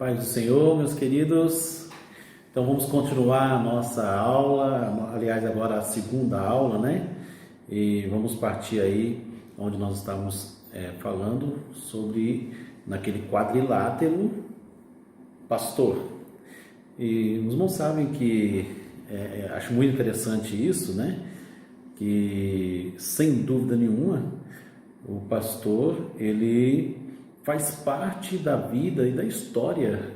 Paz do Senhor, meus queridos. Então vamos continuar a nossa aula, aliás, agora a segunda aula, né? E vamos partir aí onde nós estávamos falando sobre naquele quadrilátero pastor. E os irmãos sabem que acho muito interessante isso, né? Que sem dúvida nenhuma o pastor ele faz parte da vida e da história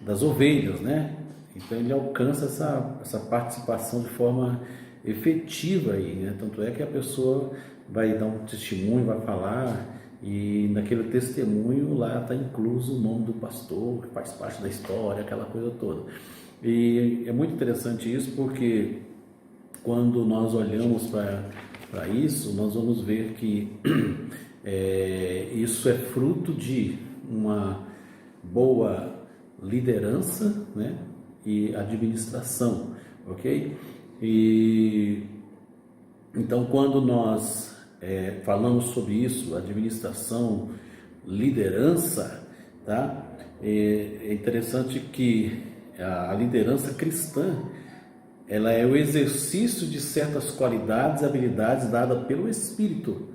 das ovelhas, né? Então ele alcança essa participação de forma efetiva aí, né? Tanto é que a pessoa vai dar um testemunho, vai falar, e naquele testemunho lá está incluso o nome do pastor, que faz parte da história, aquela coisa toda. E é muito interessante isso porque quando nós olhamos para isso, nós vamos ver que isso é fruto de uma boa liderança, né, e administração, ok? E então, quando nós falamos sobre isso, administração, liderança, tá? É interessante que a liderança cristã ela é o exercício de certas qualidades e habilidades dadas pelo Espírito.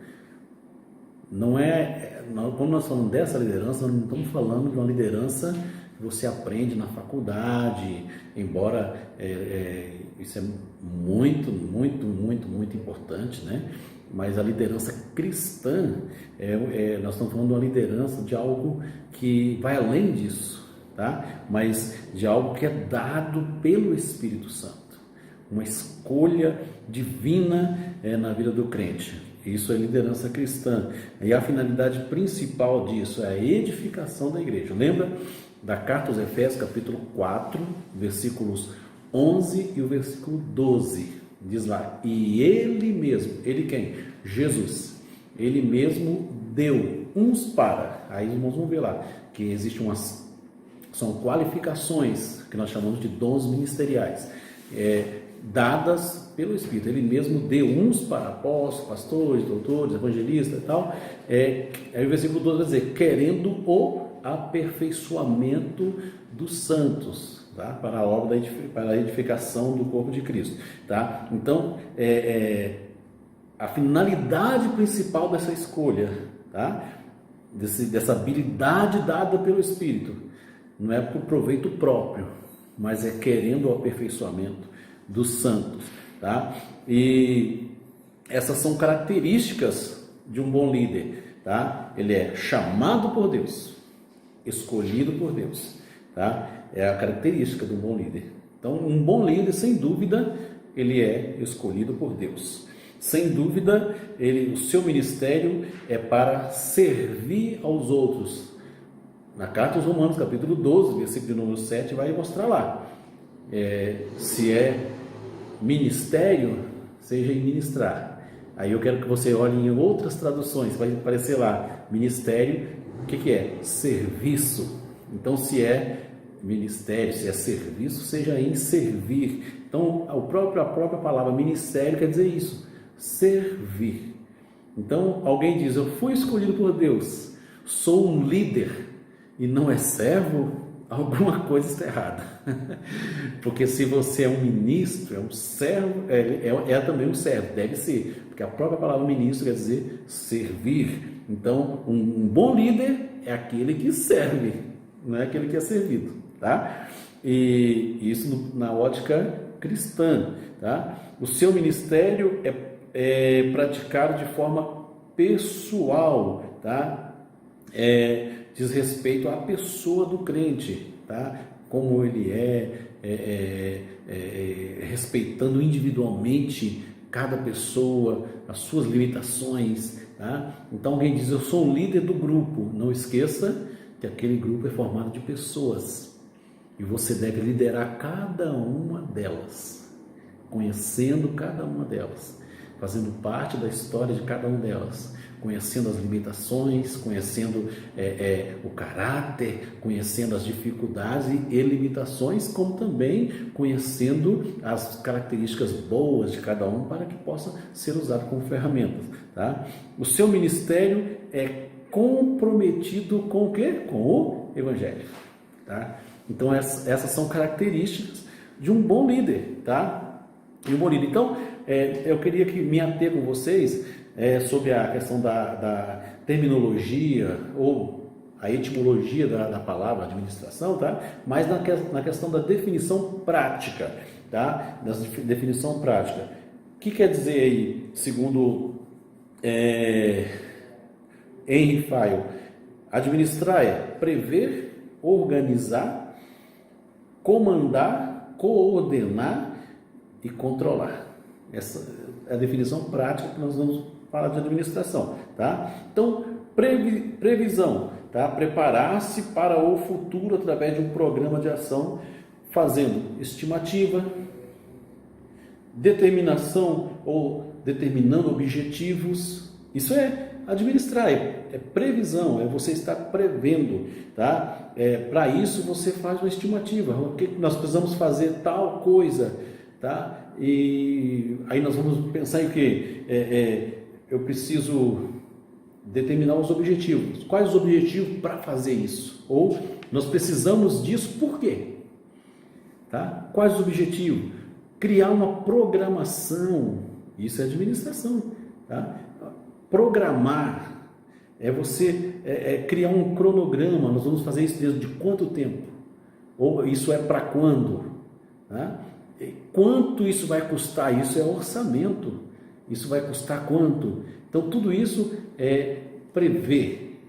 Quando nós falamos dessa liderança, nós não estamos falando de uma liderança que você aprende na faculdade, embora isso é muito, muito, muito, muito importante, né? Mas a liderança cristã, nós estamos falando de uma liderança de algo que vai além disso, tá? Mas de algo que é dado pelo Espírito Santo, uma escolha divina na vida do crente. Isso é liderança cristã. E a finalidade principal disso é a edificação da igreja. Lembra da carta aos Efésios, capítulo 4, versículos 11 e o versículo 12. Diz lá, e ele mesmo, ele quem? Jesus. Ele mesmo deu uns para. Aí nós vamos ver lá que existe são qualificações que nós chamamos de dons ministeriais. Dadas pelo Espírito. Ele mesmo deu uns para apóstolos, pastores, doutores, evangelistas e tal. Aí o versículo 12 vai dizer, querendo o aperfeiçoamento dos santos, tá? Para a obra para a edificação do corpo de Cristo, tá? Então, a finalidade principal dessa escolha, tá? Dessa habilidade dada pelo Espírito, não é por proveito próprio, mas é querendo o aperfeiçoamento dos santos, tá? E essas são características de um bom líder, tá? Ele é chamado por Deus, escolhido por Deus, tá? É a característica do bom líder. Então, um bom líder, sem dúvida, ele é escolhido por Deus. Sem dúvida, o seu ministério é para servir aos outros. Na carta aos Romanos, capítulo 12, versículo número 7, vai mostrar lá. Se é ministério, seja em ministrar. Aí eu quero que você olhe em outras traduções, vai aparecer lá, ministério, o que é? Serviço. Então, se é ministério, se é serviço, seja em servir. Então, a própria palavra ministério quer dizer isso, servir. Então, alguém diz, eu fui escolhido por Deus, sou um líder e não é servo, alguma coisa está errada. Porque se você é um ministro, é um servo, é também um servo, deve ser, porque a própria palavra ministro quer dizer servir. Então, um bom líder é aquele que serve, não é aquele que é servido, tá? E isso na ótica cristã, tá? O seu ministério é praticado de forma pessoal, tá? Diz respeito à pessoa do crente, tá? Como ele respeitando individualmente cada pessoa, as suas limitações, tá? Então alguém diz, eu sou o líder do grupo. Não esqueça que aquele grupo é formado de pessoas e você deve liderar cada uma delas, conhecendo cada uma delas, fazendo parte da história de cada uma delas, conhecendo as limitações, conhecendo o caráter, conhecendo as dificuldades e limitações, como também conhecendo as características boas de cada um para que possa ser usado como ferramenta, tá? O seu ministério é comprometido com o quê? Com o Evangelho, tá? Então essas são características de um bom líder, tá? E um bom líder. Então, eu queria que me ater com vocês sobre a questão da terminologia ou a etimologia da palavra administração, tá? Mas na questão da definição prática, tá? Da definição prática. O que quer dizer aí, segundo Henry Fayol? Administrar é prever, organizar, comandar, coordenar e controlar. Essa é a definição prática que nós vamos falar de administração, tá? Então, previsão, tá? Preparar-se para o futuro através de um programa de ação, fazendo estimativa, determinação ou determinando objetivos. Isso é administrar, é previsão, é você estar prevendo, tá? Para isso você faz uma estimativa, o que nós precisamos fazer tal coisa, tá? E aí nós vamos pensar em que eu preciso determinar os objetivos. Quais os objetivos para fazer isso? Ou nós precisamos disso por quê? Tá? Quais os objetivos? Criar uma programação, isso é administração, tá? Programar é você criar um cronograma. Nós vamos fazer isso dentro de quanto tempo? Ou isso é para quando? Tá? Quanto isso vai custar? Isso é orçamento. Isso vai custar quanto? Então tudo isso é prever,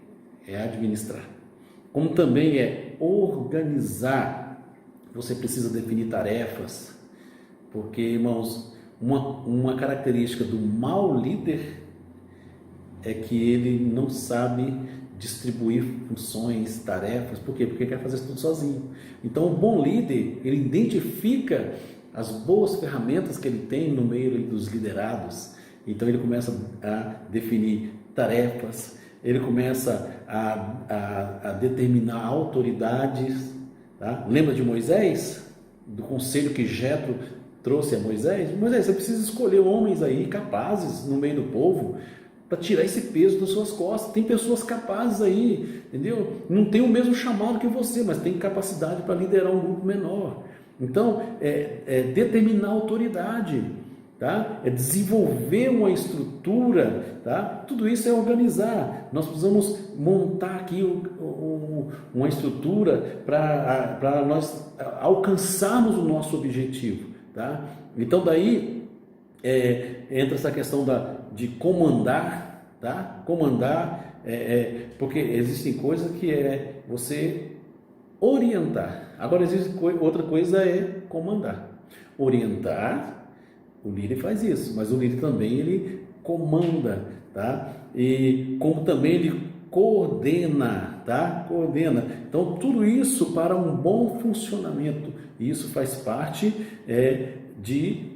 é administrar. Como também é organizar. Você precisa definir tarefas, porque, irmãos, uma característica do mau líder é que ele não sabe distribuir funções, tarefas. Por quê? Porque quer fazer tudo sozinho. Então, o bom líder, ele identifica as boas ferramentas que ele tem no meio dos liderados. Então, ele começa a definir tarefas, ele começa a determinar autoridades. Tá? Lembra de Moisés? Do conselho que Jetro trouxe a Moisés? Moisés, você precisa escolher homens aí capazes no meio do povo para tirar esse peso das suas costas. Tem pessoas capazes aí, entendeu? Não tem o mesmo chamado que você, mas tem capacidade para liderar um grupo menor. Então, determinar autoridade, tá? É desenvolver uma estrutura, tá? Tudo isso é organizar. Nós precisamos montar aqui uma estrutura para nós alcançarmos o nosso objetivo, tá? Então, daí entra essa questão de comandar, tá? Comandar, porque existem coisas que é você orientar. Agora, existe outra coisa é comandar. Orientar, o líder faz isso, mas o líder também ele comanda, tá? E como também ele coordena, tá? Coordena. Então, tudo isso para um bom funcionamento. Isso faz parte de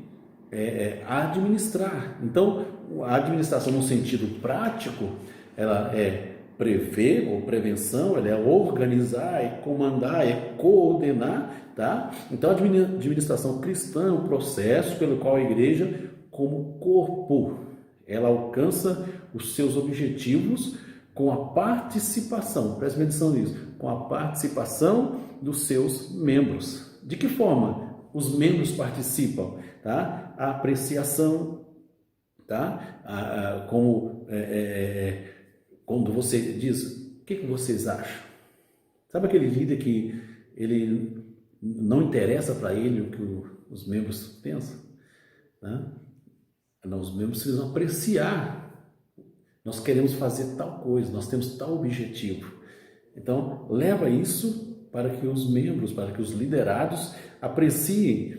administrar. Então, a administração no sentido prático, ela é prever ou prevenção, ela é organizar, é comandar, é coordenar, tá? Então, a administração cristã é um processo pelo qual a igreja, como corpo, ela alcança os seus objetivos com a participação, preste atenção nisso, com a participação dos seus membros. De que forma os membros participam? Tá? A apreciação, tá? Quando você diz, o que vocês acham? Sabe aquele líder que ele não interessa para ele o que os membros pensam? Né? Não, os membros precisam apreciar. Nós queremos fazer tal coisa, nós temos tal objetivo. Então, leva isso para que os membros, para que os liderados apreciem.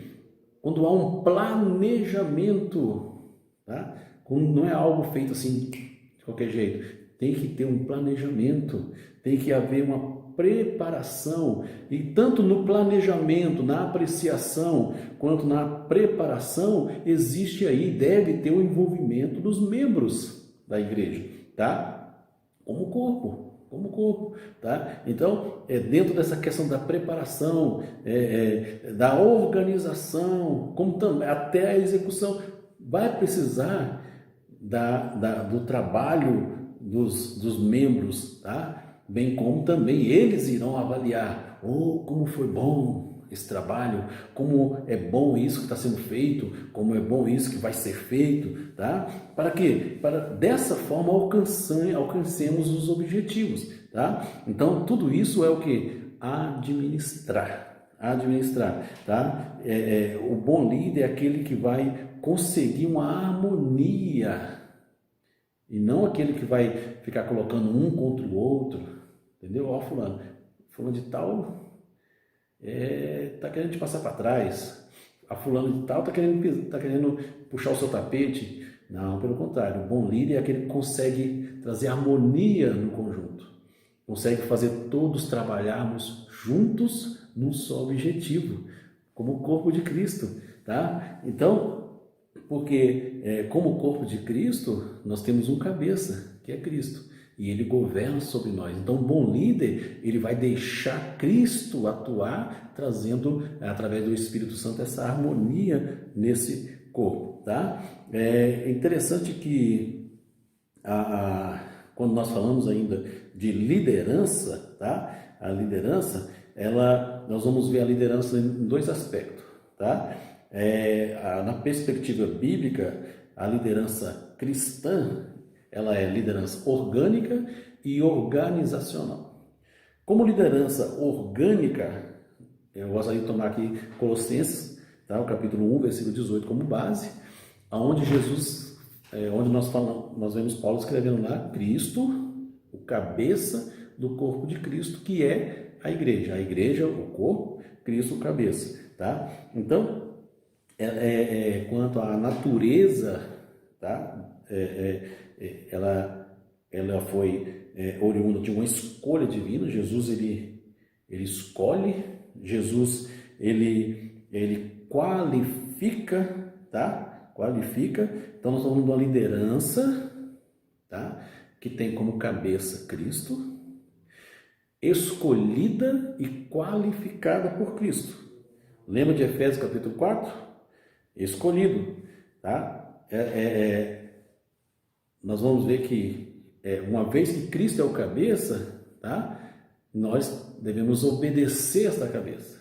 Quando há um planejamento, tá? Não é algo feito assim de qualquer jeito. Tem que ter um planejamento, tem que haver uma preparação. E tanto no planejamento, na apreciação, quanto na preparação, existe aí, deve ter o envolvimento dos membros da igreja, tá? Como corpo, tá? Então, dentro dessa questão da preparação, da organização, como também até a execução, vai precisar do trabalho dos membros, tá? Bem como também eles irão avaliar, como foi bom esse trabalho, como é bom isso que está sendo feito, como é bom isso que vai ser feito, tá? Para quê? Para dessa forma alcancemos os objetivos, tá? Então tudo isso é o que? Administrar, tá? O bom líder é aquele que vai conseguir uma harmonia e não aquele que vai ficar colocando um contra o outro, entendeu? Ó, fulano de tal tá querendo te passar para trás, a fulano de tal tá querendo puxar o seu tapete. Não, pelo contrário, o bom líder é aquele que consegue trazer harmonia no conjunto, consegue fazer todos trabalharmos juntos num só objetivo, como o corpo de Cristo, tá? Então, porque como corpo de Cristo, nós temos um cabeça, que é Cristo, e ele governa sobre nós. Então, um bom líder, ele vai deixar Cristo atuar, trazendo, através do Espírito Santo, essa harmonia nesse corpo, tá? É interessante que quando nós falamos ainda de liderança, tá? A liderança, nós vamos ver a liderança em dois aspectos, tá? Na perspectiva bíblica, a liderança cristã, ela é liderança orgânica e organizacional. Como liderança orgânica, eu gostaria de tomar aqui Colossenses, tá? O capítulo 1, versículo 18 como base, onde onde nós vemos Paulo escrevendo lá, Cristo, o cabeça do corpo de Cristo, que é a igreja, o corpo, Cristo, o cabeça, tá? Então, quanto à natureza, tá? Ela foi oriunda de uma escolha divina. Jesus ele escolhe, Jesus ele qualifica, tá? Qualifica. Então nós estamos falando de uma liderança, tá? Que tem como cabeça Cristo, escolhida e qualificada por Cristo. Lembra de Efésios capítulo 4? Escolhido, tá? Nós vamos ver que uma vez que Cristo é o cabeça, tá? Nós devemos obedecer esta cabeça,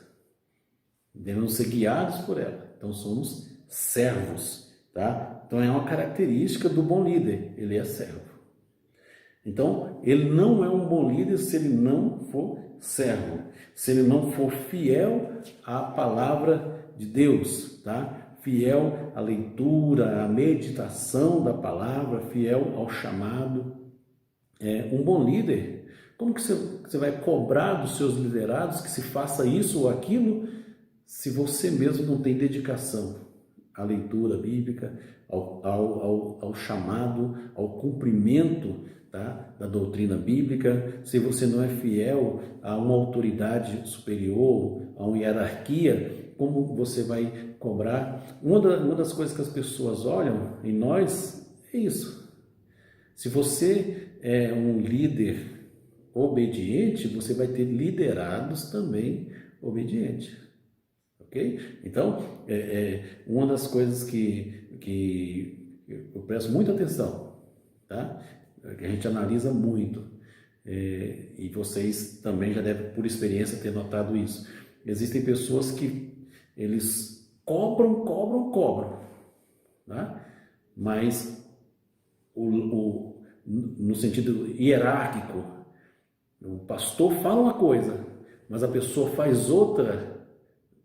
devemos ser guiados por ela. Então somos servos, tá? Então é uma característica do bom líder, ele é servo. Então ele não é um bom líder se ele não for servo, se ele não for fiel à palavra de Deus, tá? Fiel à leitura, à meditação da palavra, fiel ao chamado. Um bom líder, como que você vai cobrar dos seus liderados que se faça isso ou aquilo, se você mesmo não tem dedicação à leitura bíblica, ao chamado, ao cumprimento, tá, da doutrina bíblica, se você não é fiel a uma autoridade superior, a uma hierarquia, como você vai cobrar? Uma das coisas que as pessoas olham em nós é isso. Se você é um líder obediente, você vai ter liderados também obedientes. Ok? Então, uma das coisas que eu presto muita atenção, tá? Que a gente analisa muito, e vocês também já devem, por experiência, ter notado isso. Existem pessoas que eles cobram, tá? Mas no sentido hierárquico, o pastor fala uma coisa, mas a pessoa faz outra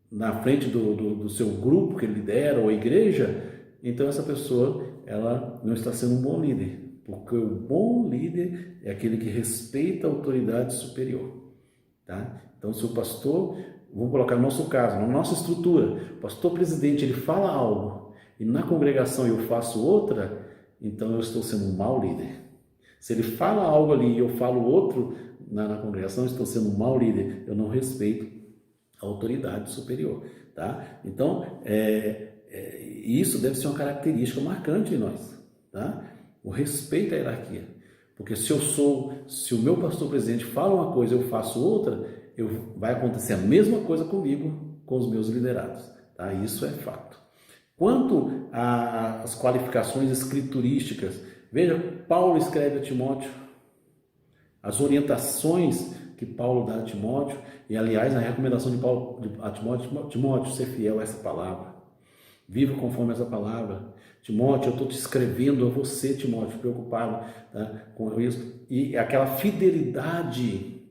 na frente do seu grupo que ele lidera, ou a igreja. Então essa pessoa, ela não está sendo um bom líder, porque o bom líder é aquele que respeita a autoridade superior, tá? Então se o pastor, vamos colocar no nosso caso, na nossa estrutura, o pastor presidente ele fala algo e na congregação eu faço outra, então eu estou sendo um mau líder. Se ele fala algo ali e eu falo outro na congregação, eu estou sendo um mau líder, eu não respeito a autoridade superior, tá? Então, isso deve ser uma característica marcante em nós, tá? O respeito à hierarquia. Porque se o meu pastor presidente fala uma coisa e eu faço outra, vai acontecer a mesma coisa comigo, com os meus liderados, tá? Isso é fato. Quanto às qualificações escriturísticas, Veja, Paulo escreve a Timóteo, as orientações que Paulo dá a Timóteo, e aliás a recomendação de Paulo a Timóteo, ser fiel a essa palavra, viva conforme essa palavra. Timóteo, eu estou te escrevendo a você, Timóteo, preocupado, tá, com isso, e aquela fidelidade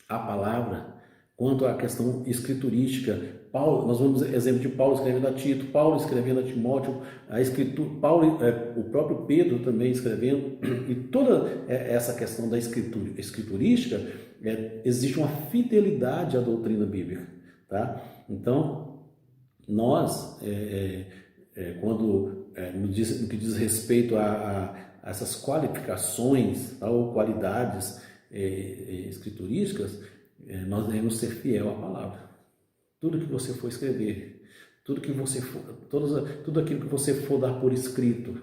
à palavra, quanto à questão escriturística. Paulo, nós vamos exemplo de Paulo escrevendo a Tito, Paulo escrevendo a Timóteo, a escritura, Paulo, o próprio Pedro também escrevendo, e toda essa questão da escriturística, existe uma fidelidade à doutrina bíblica, tá? Então, nós, quando no que diz respeito a essas qualificações, tá, ou qualidades escriturísticas, nós devemos ser fiel à palavra. Tudo que você for escrever, tudo aquilo que você for dar por escrito,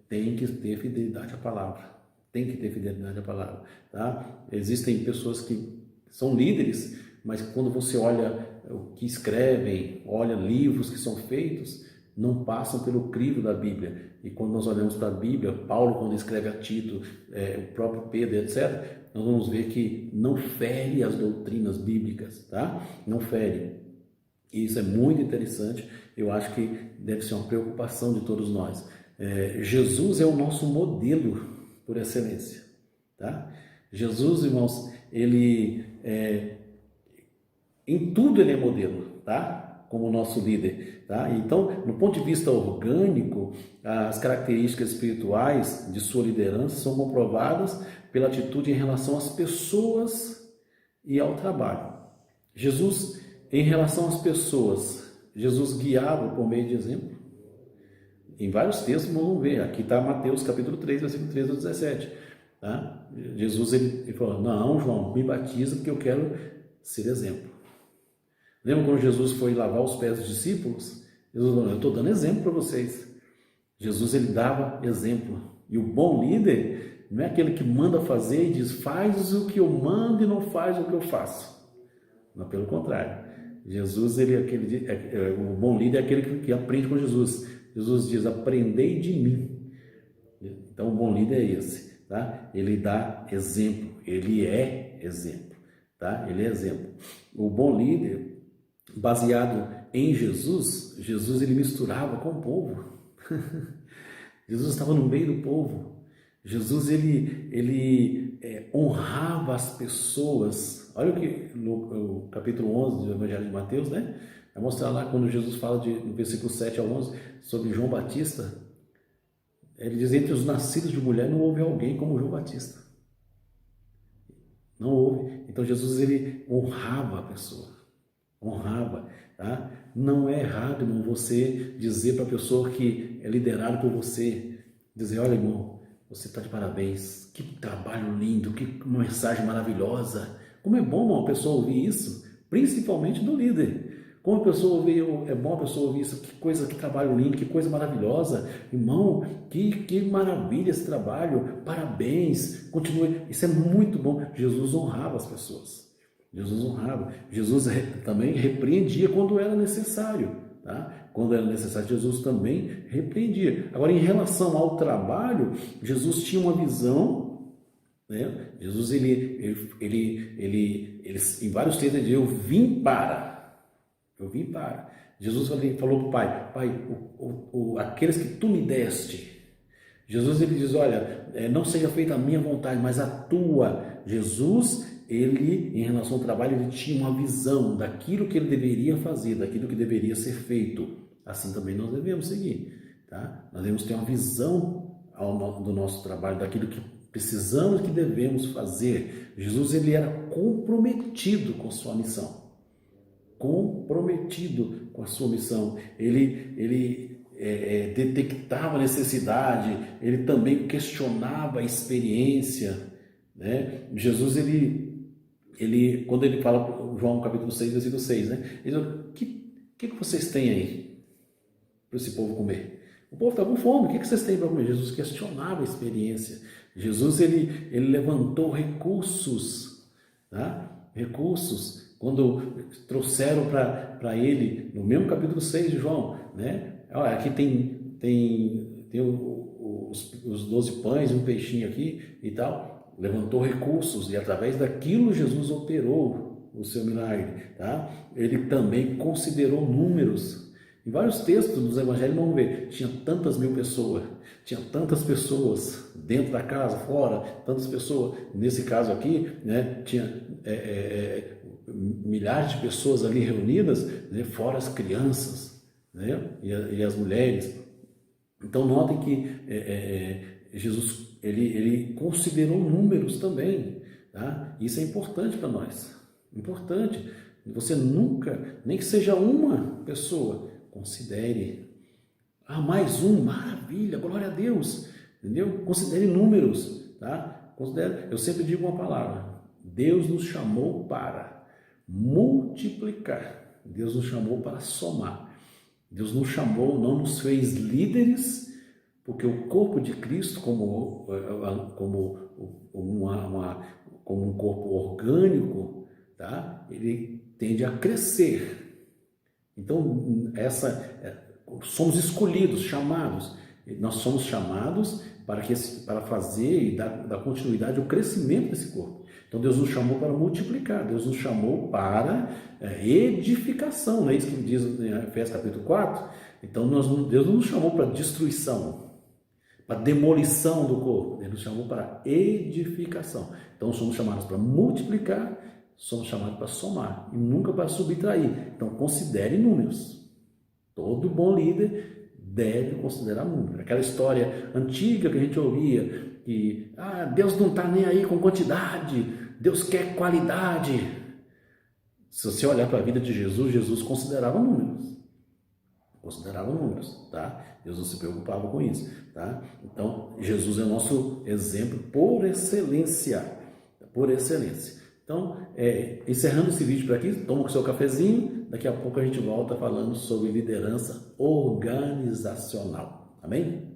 tem que ter fidelidade à palavra. Tem que ter fidelidade à palavra, tá? Existem pessoas que são líderes, mas quando você olha o que escrevem, olha livros que são feitos, não passam pelo crivo da Bíblia. E quando nós olhamos para a Bíblia, Paulo, quando escreve a Tito, o próprio Pedro, etc., nós vamos ver que não fere as doutrinas bíblicas, tá? Não fere. E isso é muito interessante, eu acho que deve ser uma preocupação de todos nós. Jesus é o nosso modelo por excelência, tá? Jesus, irmãos, ele em tudo ele é modelo, tá? Como nosso líder, tá? Então, no ponto de vista orgânico, as características espirituais de sua liderança são comprovadas pela atitude em relação às pessoas e ao trabalho. Jesus, em relação às pessoas, Jesus guiava por meio de exemplo. Em vários textos vamos ver, aqui está Mateus capítulo 3, versículo 13 a 17. Tá? Jesus ele falou, não, João, me batiza porque eu quero ser exemplo. Lembra quando Jesus foi lavar os pés dos discípulos? Jesus falou, eu estou dando exemplo para vocês. Jesus ele dava exemplo. E o bom líder não é aquele que manda fazer e diz, faz o que eu mando e não faz o que eu faço. Não, pelo contrário. Jesus, o bom líder é aquele que aprende com Jesus. Jesus diz, aprendei de mim. Então, o bom líder é esse, tá? Ele dá exemplo, ele é exemplo, tá? Ele é exemplo. O bom líder, baseado em Jesus, ele misturava com o povo. Jesus estava no meio do povo. Jesus, ele honrava as pessoas. Olha o que no capítulo 11 do Evangelho de Mateus, né? Vai mostrar lá quando Jesus fala no versículo 7 ao 11 sobre João Batista. Ele diz, entre os nascidos de mulher não houve alguém como João Batista. Não houve. Então Jesus ele honrava a pessoa. Honrava, tá? Não é errado, irmão, você dizer para a pessoa que é liderado por você, dizer, olha, irmão, você está de parabéns, que trabalho lindo, que mensagem maravilhosa. Como é bom uma pessoa ouvir isso, principalmente do líder. Como é bom a pessoa ouvir isso, que trabalho lindo, que coisa maravilhosa. Irmão, que maravilha esse trabalho, parabéns, continue. Isso é muito bom. Jesus honrava as pessoas. Jesus honrava. Jesus também repreendia quando era necessário. Tá? Quando era necessário, Jesus também repreendia. Agora, em relação ao trabalho, Jesus tinha uma visão, né? Jesus, ele em vários textos, ele diz, eu vim para. Jesus falou para o Pai, aqueles que tu me deste. Jesus, ele diz, olha, não seja feita a minha vontade, mas a tua. Jesus, ele, em relação ao trabalho, ele tinha uma visão daquilo que ele deveria fazer, daquilo que deveria ser feito. Assim também nós devemos seguir, tá? Nós devemos ter uma visão do nosso trabalho, daquilo que precisamos, que devemos fazer. Jesus, ele era comprometido com sua missão. Comprometido com a sua missão. Ele detectava a necessidade, ele também questionava a experiência, né? Jesus, quando ele fala, João capítulo 6, versículo 6, né? Ele diz, o que vocês têm aí para esse povo comer? O povo está com fome, o que vocês têm para comer? Jesus questionava a experiência. Jesus, ele levantou recursos, tá? Recursos. Quando trouxeram para ele, no mesmo capítulo 6 de João, né? Olha, aqui tem tem os 12 pães e um peixinho aqui e tal. Levantou recursos e através daquilo Jesus operou o seu milagre, tá? Ele também considerou números. Em vários textos dos evangelhos vamos ver, tinha tantas mil pessoas, tinha tantas pessoas dentro da casa, fora, tantas pessoas. Nesse caso aqui, né, tinha milhares de pessoas ali reunidas, né, fora as crianças, né, e as mulheres. Então notem que Jesus ele considerou números também, tá? Isso é importante para nós, importante. Você nunca, nem que seja uma pessoa, considere. Ah, mais um, maravilha, glória a Deus, entendeu? Considere números, tá? Considere. Eu sempre digo uma palavra: Deus nos chamou para multiplicar, Deus nos chamou para somar. Deus nos chamou, não nos fez líderes, porque o corpo de Cristo, como um corpo orgânico, tá? Ele tende a crescer. Então, somos escolhidos, chamados. Nós somos chamados para fazer e dar continuidade ao crescimento desse corpo. Então, Deus nos chamou para multiplicar, Deus nos chamou para edificação, não é isso que ele diz em Efésios capítulo 4? Então, Deus não nos chamou para destruição, para demolição do corpo, Ele nos chamou para edificação. Então, somos chamados para multiplicar, somos chamados para somar e nunca para subtrair. Então, considere números. Todo bom líder deve considerar números. Aquela história antiga que a gente ouvia, que Deus não está nem aí com quantidade, Deus quer qualidade. Se você olhar para a vida de Jesus, Jesus considerava números. Considerava números, tá? Deus não se preocupava com isso, tá? Então, Jesus é o nosso exemplo por excelência, por excelência. Então, encerrando esse vídeo por aqui, toma o seu cafezinho, daqui a pouco a gente volta falando sobre liderança organizacional, amém?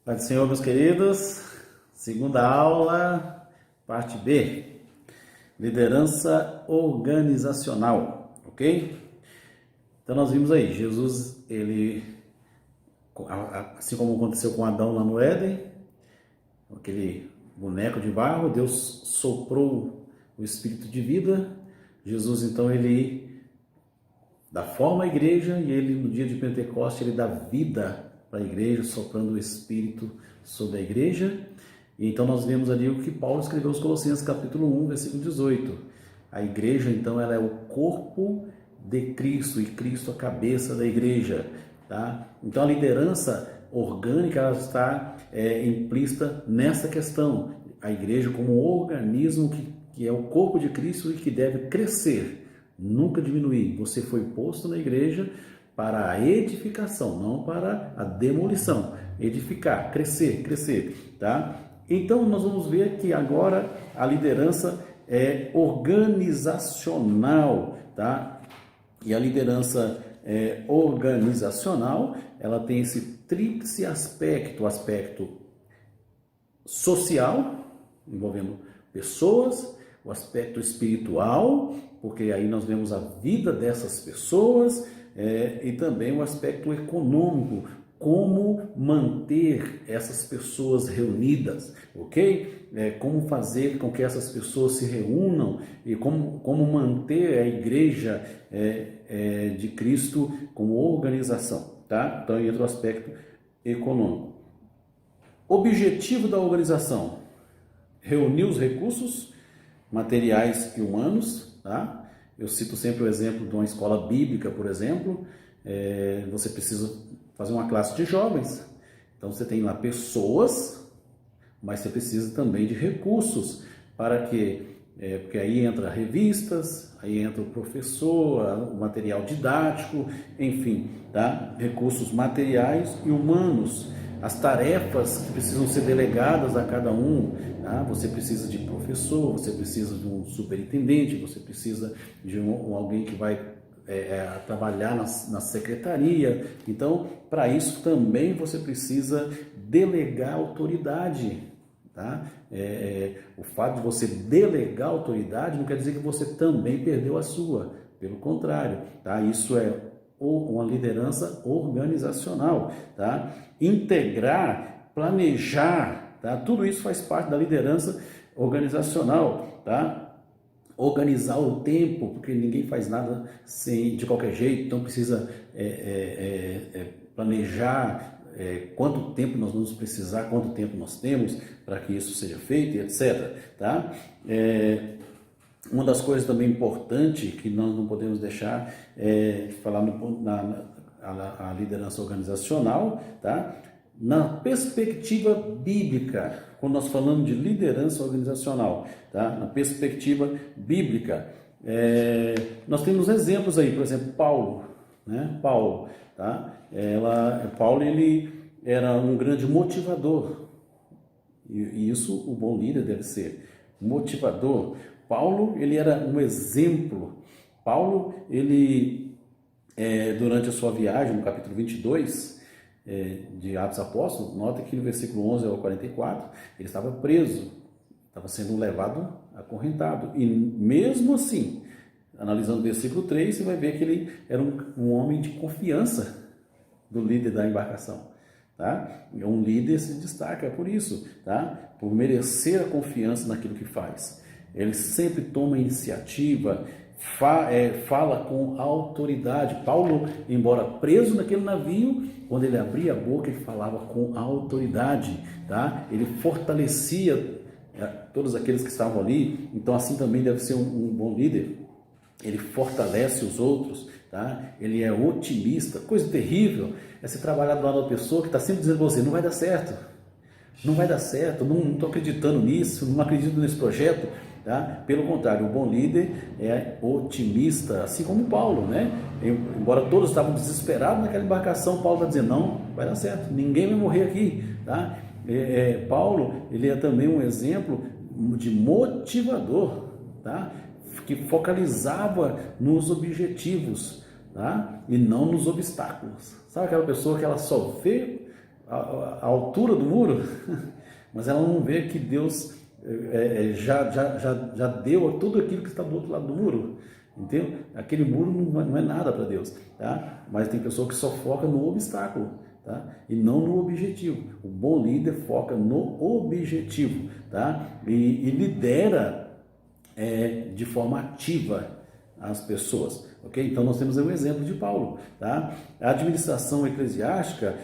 Pai do Senhor, meus queridos, segunda aula, parte B, liderança organizacional, ok? Então nós vimos aí, Jesus, ele, assim como aconteceu com Adão lá no Éden, aquele boneco de barro, Deus soprou o espírito de vida. Jesus, então, ele dá forma à igreja e ele, no dia de Pentecostes, ele dá vida para a igreja, soprando o espírito sobre a igreja. E então nós vemos ali o que Paulo escreveu aos Colossenses, capítulo 1, versículo 18. A igreja, então, ela é o corpo de Cristo e Cristo a cabeça da igreja, tá? Então a liderança orgânica, ela está implícita nessa questão. A igreja como um organismo que é o corpo de Cristo e que deve crescer, nunca diminuir. Você foi posto na igreja para a edificação, não para a demolição. Edificar, crescer, tá? Então nós vamos ver que agora a liderança é organizacional, tá? E a liderança organizacional, ela tem esse tríplice aspecto, o aspecto social, envolvendo pessoas, o aspecto espiritual, porque aí nós vemos a vida dessas pessoas, e também o aspecto econômico, como manter essas pessoas reunidas, ok? Como fazer com que essas pessoas se reúnam e como manter a igreja de Cristo como organização, tá? Então entra o aspecto econômico. Objetivo da organização: reunir os recursos materiais e humanos, tá? Eu cito sempre o exemplo de uma escola bíblica, por exemplo. Você precisa fazer uma classe de jovens, então você tem lá pessoas, mas você precisa também de recursos para que, porque aí entra revistas, aí entra o professor, o material didático, enfim, tá? Recursos materiais e humanos, as tarefas que precisam ser delegadas a cada um, tá? Você precisa de professor, você precisa de um superintendente, você precisa de alguém que vai trabalhar na secretaria. Então, para isso também você precisa delegar autoridade, tá? O fato de você delegar autoridade não quer dizer que você também perdeu a sua, pelo contrário, tá? Isso é ou uma liderança organizacional, tá? Integrar, planejar, tá? Tudo isso faz parte da liderança organizacional, tá? Organizar o tempo, porque ninguém faz nada de qualquer jeito, então precisa planejar quanto tempo nós vamos precisar, quanto tempo nós temos para que isso seja feito, etc. Tá? Uma das coisas também importantes que nós não podemos deixar de falar a liderança organizacional, tá? Na perspectiva bíblica, quando nós falamos de liderança organizacional, tá? Na perspectiva bíblica, nós temos exemplos aí, por exemplo, Paulo, né? Paulo, tá? Paulo, ele era um grande motivador, e isso o bom líder deve ser, motivador. Paulo, ele era um exemplo. Paulo, ele, durante a sua viagem, no capítulo 22, de Atos Apóstolos, nota que no versículo 11 ao 44, ele estava preso, estava sendo levado acorrentado, e mesmo assim, analisando o versículo 3, você vai ver que ele era um homem de confiança do líder da embarcação, tá? Um líder se destaca por isso, tá? Por merecer a confiança naquilo que faz. Ele sempre toma iniciativa, fala com autoridade. Paulo, embora preso naquele navio, quando ele abria a boca, ele falava com autoridade, tá? Ele fortalecia todos aqueles que estavam ali. Então, assim também deve ser um bom líder. Ele fortalece os outros, tá? Ele é otimista. Coisa terrível é você trabalhar do lado da pessoa que está sempre dizendo para você, não vai dar certo, não vai dar certo, não estou acreditando nisso, não acredito nesse projeto. Tá? Pelo contrário, o bom líder é otimista, assim como Paulo, né? Embora todos estavam desesperados naquela embarcação, Paulo está dizendo, não, vai dar certo, ninguém vai morrer aqui, tá? Paulo, ele é também um exemplo de motivador, tá? Que focalizava nos objetivos, tá? E não nos obstáculos. Sabe aquela pessoa que ela só vê a altura do muro, mas ela não vê que Deus já deu tudo aquilo que está do outro lado do muro, entendeu? Aquele muro não é nada para Deus, tá? Mas tem pessoa que só foca no obstáculo, tá? E não no objetivo. O bom líder foca no objetivo, tá? E lidera de forma ativa as pessoas, ok? Então nós temos aí um exemplo de Paulo, tá? A administração eclesiástica,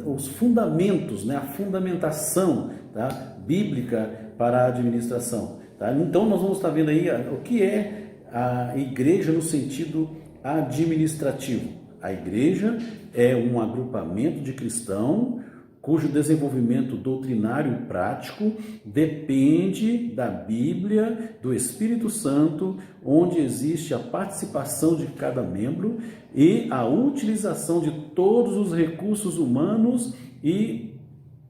os fundamentos, né? A fundamentação, tá? Bíblica para a administração, tá? Então nós vamos estar vendo aí o que é a igreja no sentido administrativo. A igreja é um agrupamento de cristãos cujo desenvolvimento doutrinário e prático depende da Bíblia, do Espírito Santo, onde existe a participação de cada membro e a utilização de todos os recursos humanos e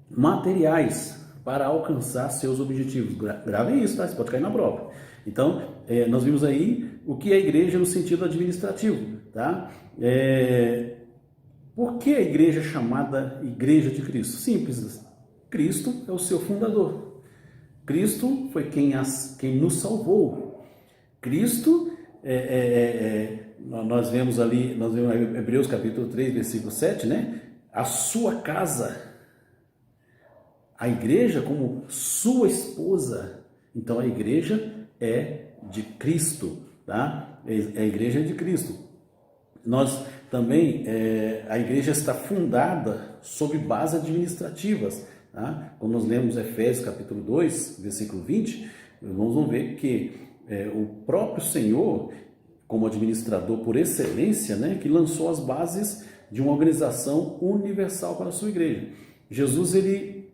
materiais para alcançar seus objetivos. Gravem isso, tá? Você pode cair na prova. Então, nós vimos aí o que é a igreja no sentido administrativo, tá? Por que a igreja é chamada Igreja de Cristo? Simples. Cristo é o seu fundador. Cristo foi quem nos salvou. Cristo, nós vemos em Hebreus capítulo 3, versículo 7, né? A sua casa, a igreja como sua esposa. Então a igreja é de Cristo, tá? A igreja é de Cristo. Nós também, a igreja está fundada sobre bases administrativas, tá? Quando nós lemos Efésios capítulo 2, versículo 20, nós vamos ver que o próprio Senhor, como administrador por excelência, né, que lançou as bases de uma organização universal para a sua igreja. Jesus, ele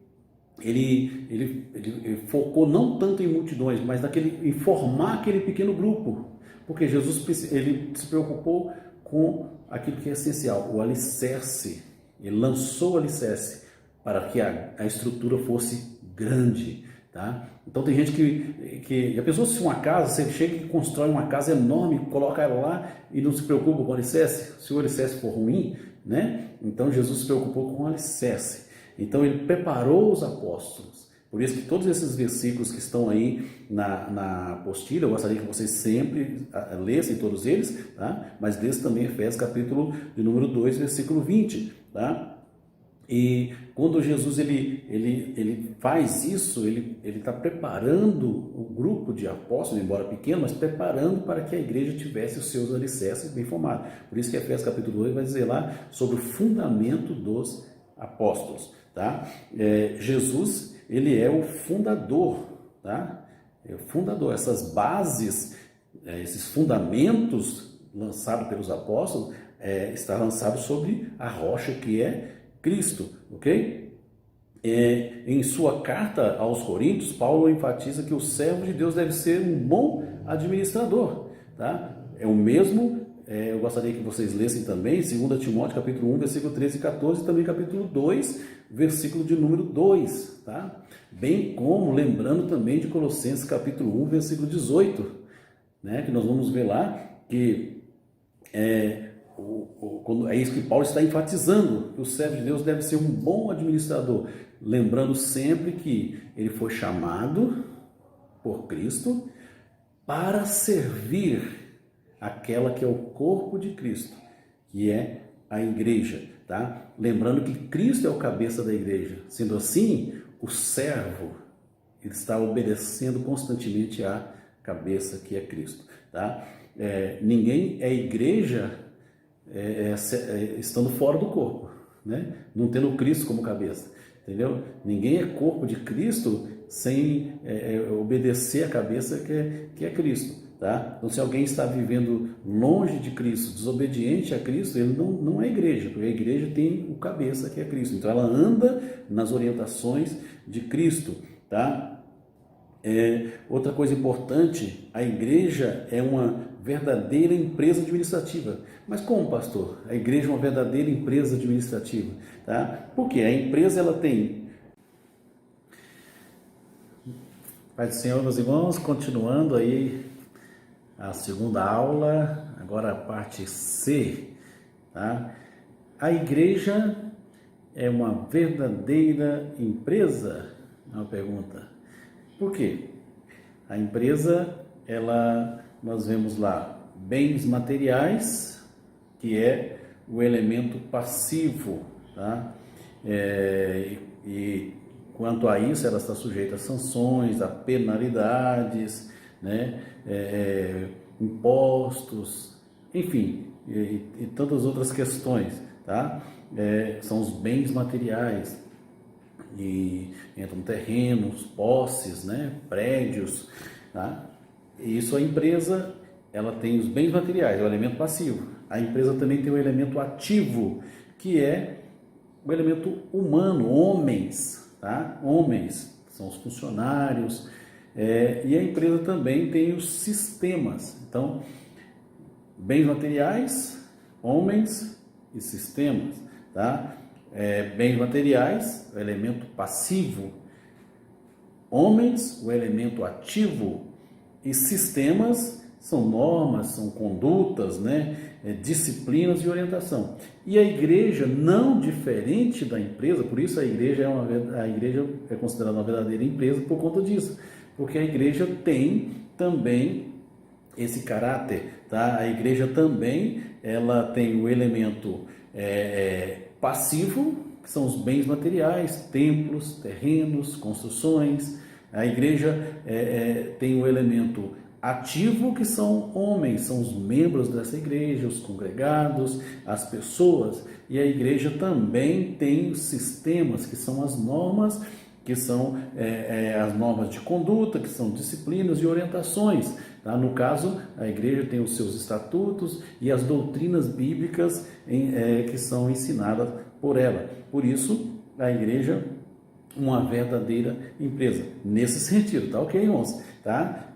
focou não tanto em multidões, mas em formar aquele pequeno grupo, porque Jesus ele se preocupou com aquilo que é essencial, o alicerce. Ele lançou o alicerce para que a estrutura fosse grande, tá? Então tem gente que a pessoa, se uma casa, você chega e constrói uma casa enorme, coloca ela lá e não se preocupa com o alicerce. Se o alicerce for ruim, né? Então Jesus se preocupou com o alicerce. Então ele preparou os apóstolos, Por isso que todos esses versículos que estão aí na apostila, eu gostaria que vocês sempre lessem todos eles, tá? Mas lesse também Efésios capítulo de número 2, versículo 20, tá? E quando Jesus ele faz isso, ele está preparando o grupo de apóstolos, embora pequeno, mas preparando para que a igreja tivesse os seus alicerces bem formados. Por isso que Efésios capítulo 2 vai dizer lá sobre o fundamento dos apóstolos, tá? Jesus, ele é o fundador, tá? É o fundador. Essas bases, esses fundamentos lançados pelos apóstolos, está lançado sobre a rocha que é Cristo, ok? Em sua carta aos Coríntios, Paulo enfatiza que o servo de Deus deve ser um bom administrador, tá? É o mesmo, eu gostaria que vocês lessem também, 2 Timóteo capítulo 1, versículo 13 e 14, e também capítulo 2, versículo de número 2, tá? Bem como, lembrando também de Colossenses capítulo 1, versículo 18, né? Que nós vamos ver lá que é isso que Paulo está enfatizando, que o servo de Deus deve ser um bom administrador, lembrando sempre que ele foi chamado por Cristo para servir aquela que é o corpo de Cristo, que é a igreja, tá? Lembrando que Cristo é o cabeça da igreja. Sendo assim, o servo ele está obedecendo constantemente à cabeça que é Cristo, tá? Ninguém é igreja estando fora do corpo, né? Não tendo Cristo como cabeça, entendeu? Ninguém é corpo de Cristo sem obedecer a cabeça que é Cristo, tá? Então, se alguém está vivendo longe de Cristo, desobediente a Cristo, ele não é igreja, porque a igreja tem o cabeça que é Cristo. Então, ela anda nas orientações de Cristo, tá? Outra coisa importante, a igreja é uma verdadeira empresa administrativa. Mas como, pastor? A igreja é uma verdadeira empresa administrativa, tá? Porque a empresa ela tem... Pai do Senhor, meus irmãos, continuando aí a segunda aula, agora a parte C, tá? A igreja é uma verdadeira empresa? É uma pergunta. Por quê? A empresa, nós vemos lá bens materiais, que é o elemento passivo, tá? E quanto a isso, ela está sujeita a sanções, a penalidades, né? Impostos, enfim, e tantas outras questões, tá? São os bens materiais. E entram terrenos, posses, né, prédios, tá? E isso a empresa, ela tem os bens materiais, é o elemento passivo. A empresa também tem o elemento ativo, que é o elemento humano, homens, tá? Homens, são os funcionários, e a empresa também tem os sistemas. Então, bens materiais, homens e sistemas, tá? Bens materiais, o elemento passivo, homens, o elemento ativo, e sistemas são normas, são condutas, né? Disciplinas e orientação. E a igreja, não diferente da empresa, por isso a igreja é considerada uma verdadeira empresa por conta disso, porque a igreja tem também esse caráter, tá? A igreja também ela tem o elemento passivo, que são os bens materiais, templos, terrenos, construções. A igreja tem o elemento ativo, que são homens, são os membros dessa igreja, os congregados, as pessoas. E a igreja também tem os sistemas, que são as normas, que são as normas de conduta, que são disciplinas e orientações. Tá? No caso, a igreja tem os seus estatutos e as doutrinas bíblicas que são ensinadas por ela. Por isso, a igreja é uma verdadeira empresa, nesse sentido, tá ok, irmãos? Tá?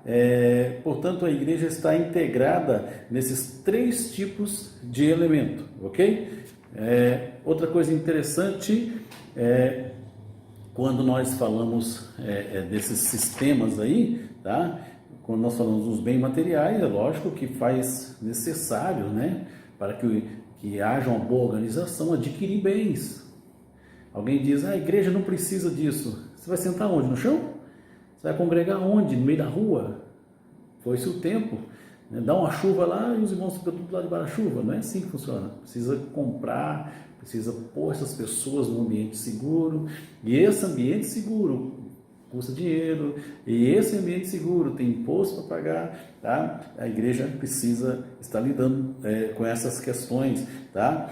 Portanto, a igreja está integrada nesses 3 tipos de elemento, ok? Outra coisa interessante quando nós falamos desses sistemas aí, tá? Quando nós falamos dos bens materiais, é lógico que faz necessário, né, para que haja uma boa organização, adquirir bens. Alguém diz, a igreja não precisa disso. Você vai sentar onde? No chão? Você vai congregar onde? No meio da rua? Foi-se o tempo. Né? Dá uma chuva lá e os irmãos ficam tudo lá debaixo da chuva. Não é assim que funciona. Precisa comprar, precisa pôr essas pessoas num ambiente seguro. E esse ambiente seguro custa dinheiro. E esse ambiente seguro tem imposto para pagar. Tá? A igreja precisa estar lidando com essas questões. Tá?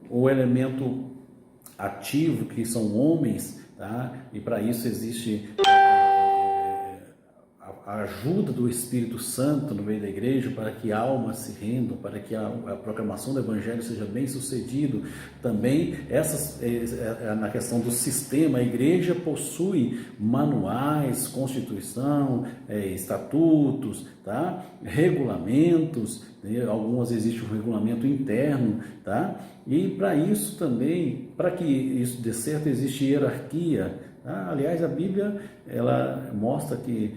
O elemento ativo, que são homens, tá? E para isso existe a ajuda do Espírito Santo no meio da igreja, para que almas se rendam, para que a proclamação do Evangelho seja bem sucedido. Também na questão do sistema, a igreja possui manuais, constituição, estatutos, tá? Regulamentos, né? Algumas existe um regulamento interno, tá? E para isso também, para que isso dê certo, existe hierarquia. Tá? Aliás, a Bíblia ela mostra que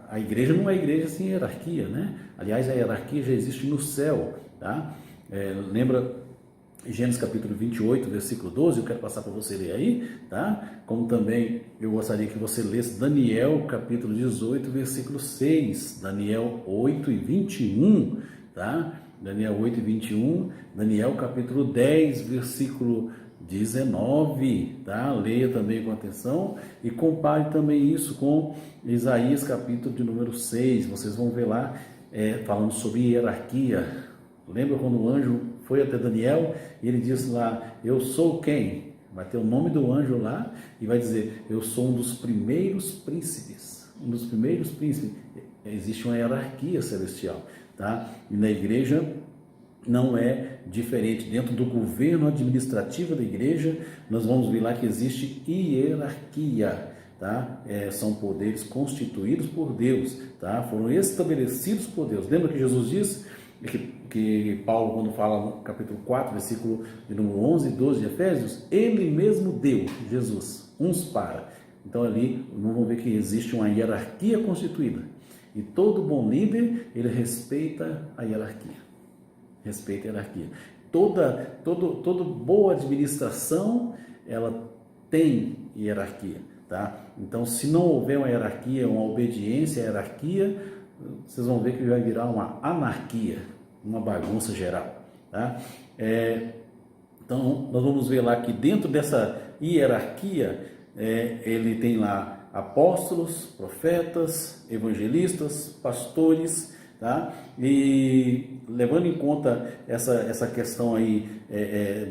a igreja não é igreja sem hierarquia, né? Aliás, a hierarquia já existe no céu, tá? Lembra Gênesis capítulo 28, versículo 12, eu quero passar para você ler aí, tá? Como também eu gostaria que você lesse Daniel capítulo 18, versículo 6, Daniel 8 e 21, tá? Daniel 8 e 21, Daniel capítulo 10, versículo 19, tá? Leia também com atenção e compare também isso com Isaías capítulo de número 6, vocês vão ver lá falando sobre hierarquia. Lembra quando o anjo foi até Daniel e ele disse lá, eu sou quem? Vai ter o nome do anjo lá e vai dizer, eu sou um dos primeiros príncipes, um dos primeiros príncipes. Existe uma hierarquia celestial, tá? E na igreja não é diferente. Dentro do governo administrativo da igreja, nós vamos ver lá que existe hierarquia, tá? São poderes constituídos por Deus, tá? Foram estabelecidos por Deus. Lembra que Jesus disse que Paulo, quando fala no capítulo 4, versículo de número 11 e 12 de Efésios, ele mesmo deu, Jesus, uns para. Então ali, vamos ver que existe uma hierarquia constituída. E todo bom líder, ele respeita a hierarquia. Respeita a hierarquia. Toda boa administração, ela tem hierarquia, tá? Então, se não houver uma hierarquia, uma obediência à hierarquia, vocês vão ver que vai virar uma anarquia, uma bagunça geral, tá? Então, nós vamos ver lá que dentro dessa hierarquia, ele tem lá apóstolos, profetas, evangelistas, pastores, tá? E levando em conta essa questão aí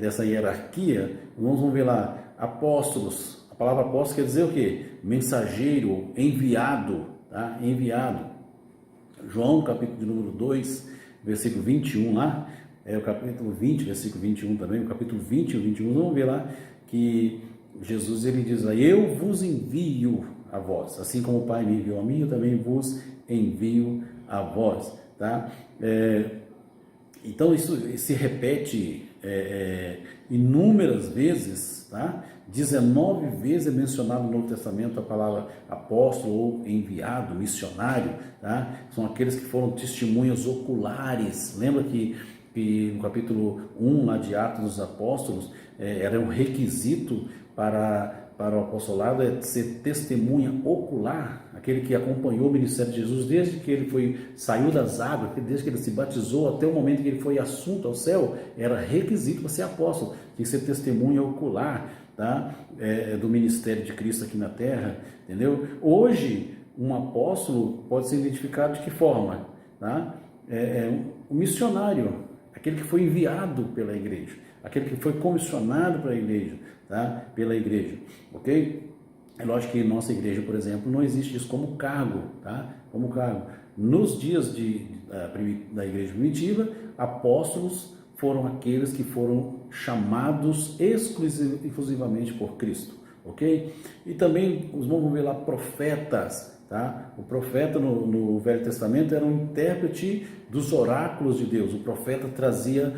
dessa hierarquia, vamos ver lá, apóstolos. A palavra apóstolo quer dizer o quê? Mensageiro, enviado, tá? Enviado. João, capítulo de número 2, versículo 21 lá, o capítulo 20, versículo 21 também, o capítulo 20 e 21, vamos ver lá que Jesus ele diz lá, eu vos envio a vós, assim como o Pai me enviou a mim, eu também vos envio a vós, tá? Então isso se repete inúmeras vezes, tá? 19 vezes é mencionado no Novo Testamento a palavra apóstolo ou enviado, missionário, tá? São aqueles que foram testemunhas oculares. Lembra que no capítulo 1 lá de Atos dos Apóstolos era um requisito para o apostolado ser testemunha ocular, aquele que acompanhou o ministério de Jesus desde que ele saiu das águas, desde que ele se batizou até o momento que ele foi assunto ao céu, era requisito para ser apóstolo, tinha que ser testemunha ocular, tá? Do ministério de Cristo aqui na terra, entendeu? Hoje, um apóstolo pode ser identificado de que forma? Tá? Um missionário, aquele que foi enviado pela igreja, aquele que foi comissionado para a igreja, tá? Pela igreja, ok? É lógico que nossa igreja, por exemplo, não existe isso como cargo, tá? Como cargo. Nos dias da igreja primitiva, apóstolos foram aqueles que foram chamados exclusivamente por Cristo, ok? E também, vamos ver lá, profetas, tá? O profeta no Velho Testamento era um intérprete dos oráculos de Deus, o profeta trazia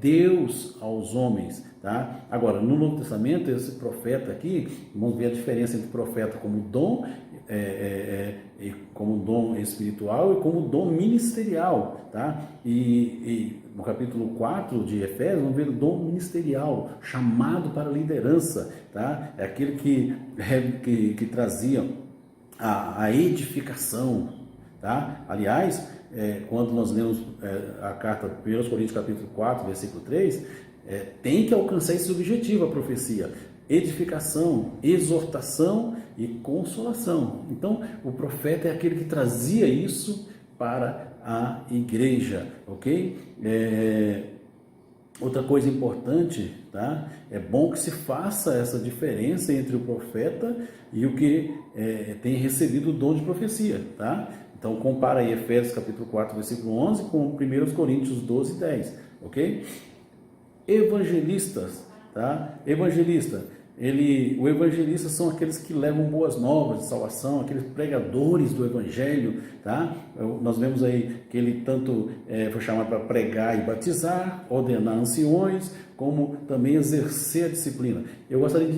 Deus aos homens, tá? Agora, no Novo Testamento, esse profeta aqui, vamos ver a diferença entre profeta como dom, como dom espiritual e como dom ministerial, tá? E no capítulo 4 de Efésios, vamos ver o dom ministerial, chamado para a liderança, tá? É aquele que trazia a edificação, tá? Aliás, quando nós lemos a carta 1 Coríntios capítulo 4, versículo 3, tem que alcançar esse objetivo, a profecia: edificação, exortação e consolação. Então, o profeta é aquele que trazia isso para a igreja, ok? Outra coisa importante, tá? É bom que se faça essa diferença entre o profeta e o que tem recebido o dom de profecia, tá? Então, compara aí Efésios capítulo 4, versículo 11 com 1 Coríntios 12, 10, ok? Evangelistas, tá? O evangelista são aqueles que levam boas novas de salvação, aqueles pregadores do evangelho, tá? Nós vemos aí que ele tanto foi chamado para pregar e batizar, ordenar anciões, como também exercer a disciplina. Eu gostaria de